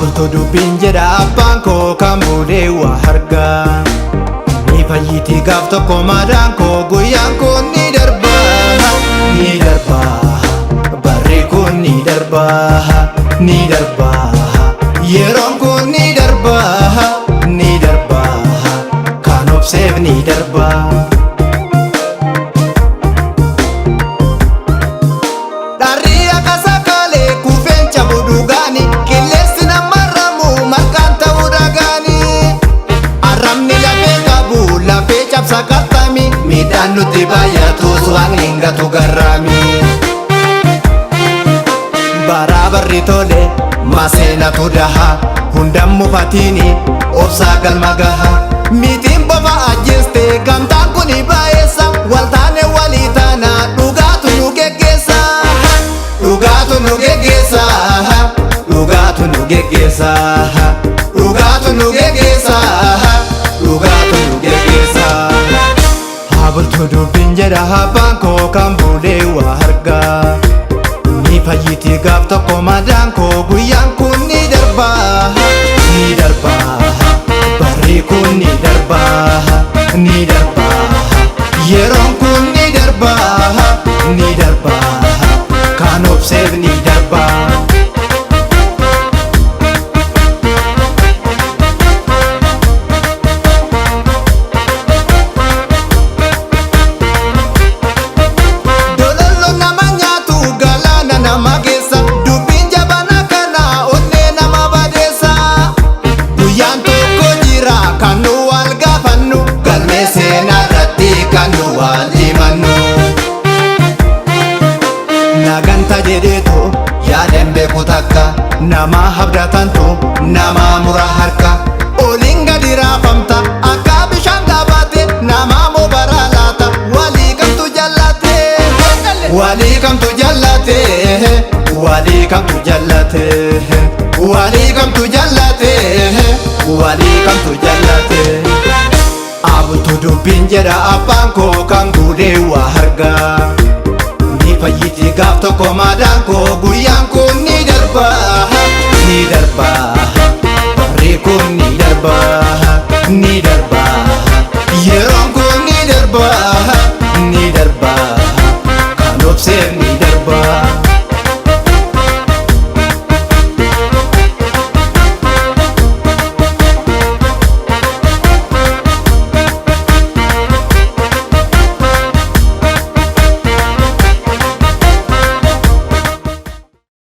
Bultoo dubbiin jedha abbaan koo kan buudhee waa hargaa. Ni fayyiti gaaf tokko madaan koo guyyaan kun ni darba. Ni darba barri kun ni darba. Ni darba yeroon kun ni darba. Ni darba kan obseef ni darba. Sakatami midhaan nuti baay'atus waan hingatu garraami. Bara barri tole maseenatu daha hundaan mufatini obsaa galma gaha. Mitiin bofa ajjeeste gamtaan kuni baay'eessa waltaane walii taana dhugaatu nu geggeessa. Dhugaatu nu geggeessa. Dhugaatu nu geggeessa. Dhugaatu nu geggeessa. Dhugaatu nu geggeessa. Bultoo dubbiin jedha abbaan koo kan buudhee waa hargaa. Ni fayyiti gaaf tokko madaan koo guyyaan kun ni darba. Ni darba barri kun ni darba. Ni darba yeroon kun ni darba. Ni darba kan obseef ni darba. Naganta jedheetu yaadeen beeku takka nama habdatantu nama mura harka. Oliin gadi raafamta akka bishaan dhaabate nama moobara laata. Walii kamtu jallate. Walii kamtu jallate. Walii kamtu jallate. Walii kamtu jallate. Walii kamtu jallate. Bultoo dubbiin jedha abbaan koo kan buudhee waa hargaa. Ni fayyiti gaaf tokko madaan koo guyyaan kun ni darba. Ni darba barri kun